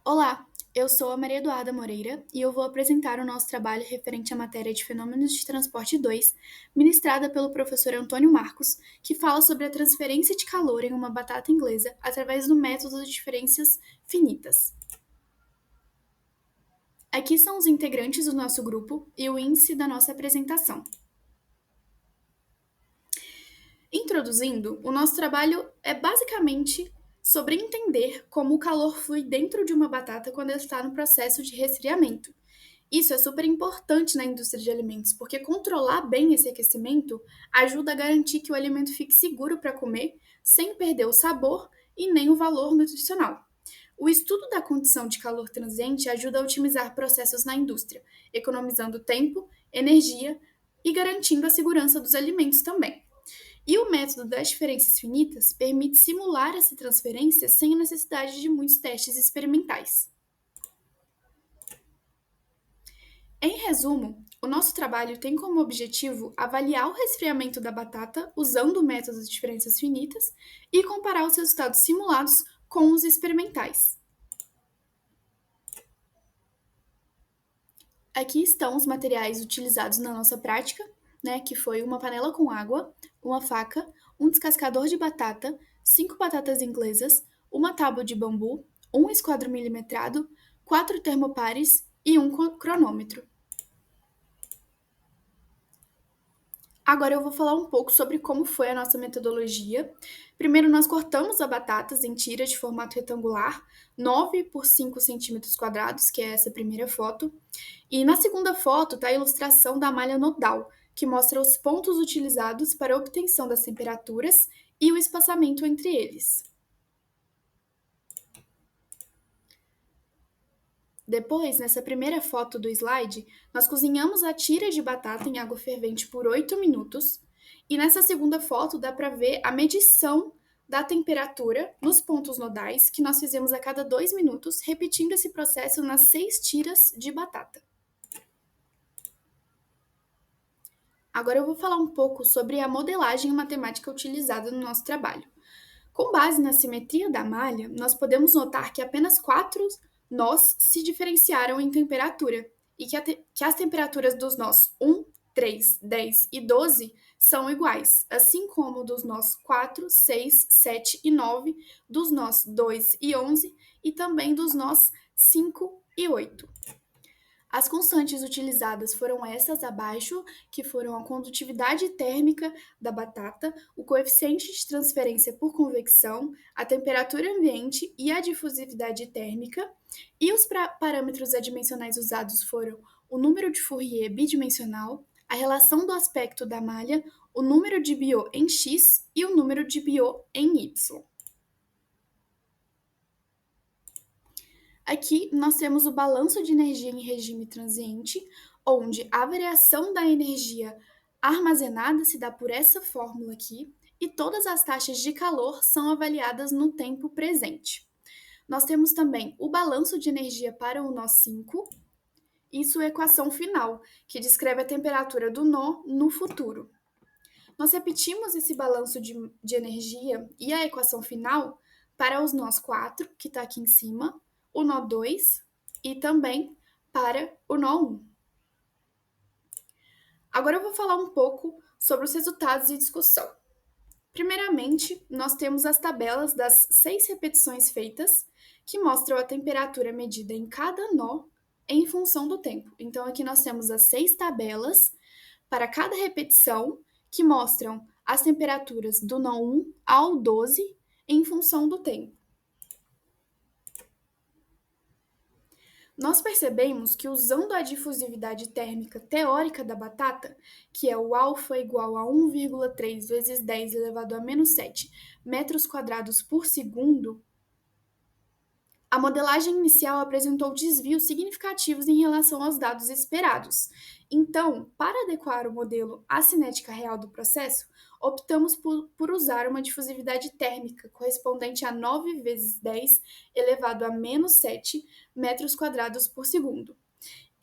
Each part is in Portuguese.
Olá, eu sou a Maria Eduarda Moreira e eu vou apresentar o nosso trabalho referente à matéria de Fenômenos de Transporte 2, ministrada pelo professor Antônio Marcos, que fala sobre a transferência de calor em uma batata inglesa através do método de diferenças finitas. Aqui são os integrantes do nosso grupo e o índice da nossa apresentação. Introduzindo, o nosso trabalho é basicamente sobre entender como o calor flui dentro de uma batata quando ela está no processo de resfriamento. Isso é super importante na indústria de alimentos, porque controlar bem esse aquecimento ajuda a garantir que o alimento fique seguro para comer, sem perder o sabor e nem o valor nutricional. O estudo da condição de calor transiente ajuda a otimizar processos na indústria, economizando tempo, energia e garantindo a segurança dos alimentos também. E o método das diferenças finitas permite simular essa transferência sem a necessidade de muitos testes experimentais. Em resumo, o nosso trabalho tem como objetivo avaliar o resfriamento da batata usando o método de diferenças finitas e comparar os resultados simulados com os experimentais. Aqui estão os materiais utilizados na nossa prática, que foi uma panela com água, uma faca, um descascador de batata, 5 batatas inglesas, uma tábua de bambu, um esquadro milimetrado, 4 termopares e um cronômetro. Agora eu vou falar um pouco sobre como foi a nossa metodologia. Primeiro, nós cortamos as batatas em tiras de formato retangular, 9 por 5 centímetros quadrados, que é essa primeira foto. E na segunda foto está a ilustração da malha nodal, que mostra os pontos utilizados para a obtenção das temperaturas e o espaçamento entre eles. Depois, nessa primeira foto do slide, nós cozinhamos a tira de batata em água fervente por 8 minutos. E nessa segunda foto dá para ver a medição da temperatura nos pontos nodais que nós fizemos a cada 2 minutos, repetindo esse processo nas 6 tiras de batata. Agora eu vou falar um pouco sobre a modelagem matemática utilizada no nosso trabalho. Com base na simetria da malha, nós podemos notar que apenas 4 nós se diferenciaram em temperatura e que as temperaturas dos nós 1, 3, 10 e 12 são iguais, assim como dos nós 4, 6, 7 e 9, dos nós 2 e 11 e também dos nós 5 e 8. As constantes utilizadas foram essas abaixo, que foram a condutividade térmica da batata, o coeficiente de transferência por convecção, a temperatura ambiente e a difusividade térmica. E os parâmetros adimensionais usados foram o número de Fourier bidimensional, a relação do aspecto da malha, o número de Biot em X e o número de Biot em Y. Aqui nós temos o balanço de energia em regime transiente, onde a variação da energia armazenada se dá por essa fórmula aqui, e todas as taxas de calor são avaliadas no tempo presente. Nós temos também o balanço de energia para o nó 5 e sua equação final, que descreve a temperatura do nó no futuro. Nós repetimos esse balanço de energia e a equação final para os nós 4, que está aqui em cima, o nó 2 e também para o nó 1. Agora eu vou falar um pouco sobre os resultados e discussão. Primeiramente, nós temos as tabelas das 6 repetições feitas, que mostram a temperatura medida em cada nó em função do tempo. Então, aqui nós temos as 6 tabelas para cada repetição, que mostram as temperaturas do nó 1 ao 12 em função do tempo. Nós percebemos que usando a difusividade térmica teórica da batata, que é o alfa igual a 1,3 vezes 10 elevado a menos 7 metros quadrados por segundo, a modelagem inicial apresentou desvios significativos em relação aos dados esperados. Então, para adequar o modelo à cinética real do processo, optamos por usar uma difusividade térmica correspondente a 9 vezes 10 elevado a menos 7 metros quadrados por segundo.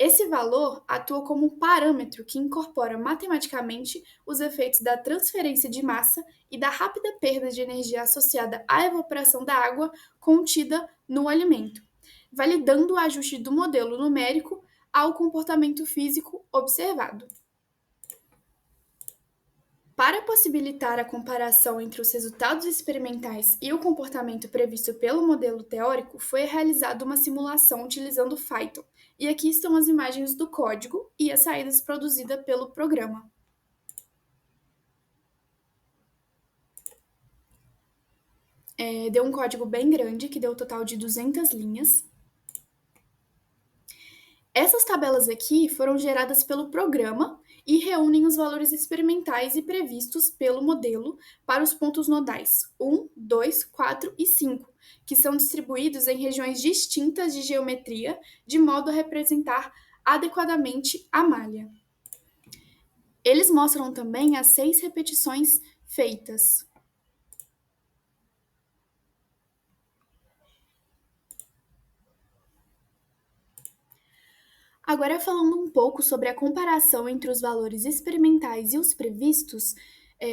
Esse valor atua como um parâmetro que incorpora matematicamente os efeitos da transferência de massa e da rápida perda de energia associada à evaporação da água contida no alimento. validando o ajuste do modelo numérico ao comportamento físico observado. Para possibilitar a comparação entre os resultados experimentais e o comportamento previsto pelo modelo teórico, foi realizada uma simulação utilizando Python. E aqui estão as imagens do código e as saídas produzidas pelo programa. Deu um código bem grande, que deu um total de 200 linhas. Essas tabelas aqui foram geradas pelo programa e reúnem os valores experimentais e previstos pelo modelo para os pontos nodais 1, 2, 4 e 5, que são distribuídos em regiões distintas de geometria, de modo a representar adequadamente a malha. Eles mostram também as 6 repetições feitas. Agora, falando um pouco sobre a comparação entre os valores experimentais e os previstos,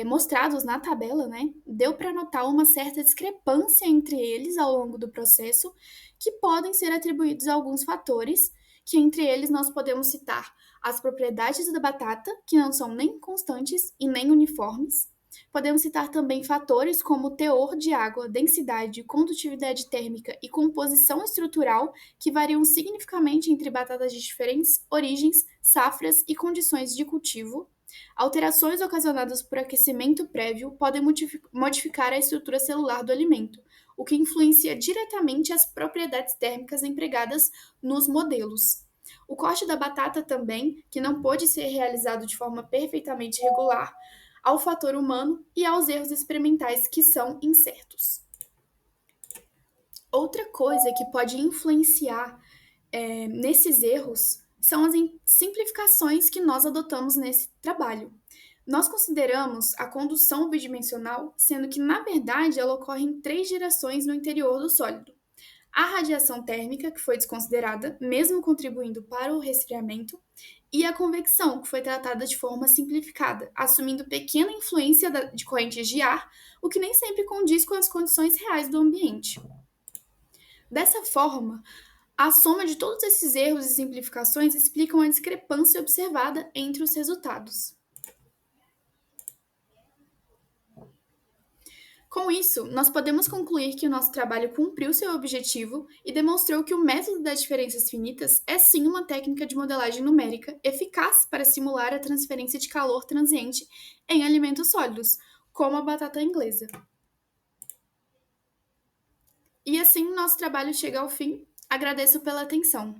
mostrados na tabela, né, deu para notar uma certa discrepância entre eles ao longo do processo, que podem ser atribuídos a alguns fatores, que entre eles nós podemos citar as propriedades da batata, que não são nem constantes e nem uniformes. Podemos citar também fatores como teor de água, densidade, condutividade térmica e composição estrutural, que variam significativamente entre batatas de diferentes origens, safras e condições de cultivo. Alterações ocasionadas por aquecimento prévio podem modificar a estrutura celular do alimento, o que influencia diretamente as propriedades térmicas empregadas nos modelos. O corte da batata também, que não pôde ser realizado de forma perfeitamente regular, ao fator humano e aos erros experimentais que são incertos. Outra coisa que pode influenciar nesses erros são as simplificações que nós adotamos nesse trabalho. Nós consideramos a condução bidimensional, sendo que, na verdade, ela ocorre em 3 direções no interior do sólido. A radiação térmica, que foi desconsiderada, mesmo contribuindo para o resfriamento, e a convecção, que foi tratada de forma simplificada, assumindo pequena influência de correntes de ar, o que nem sempre condiz com as condições reais do ambiente. Dessa forma, a soma de todos esses erros e simplificações explicam a discrepância observada entre os resultados. Com isso, nós podemos concluir que o nosso trabalho cumpriu seu objetivo e demonstrou que o método das diferenças finitas é sim uma técnica de modelagem numérica eficaz para simular a transferência de calor transiente em alimentos sólidos, como a batata inglesa. E assim, nosso trabalho chega ao fim. Agradeço pela atenção.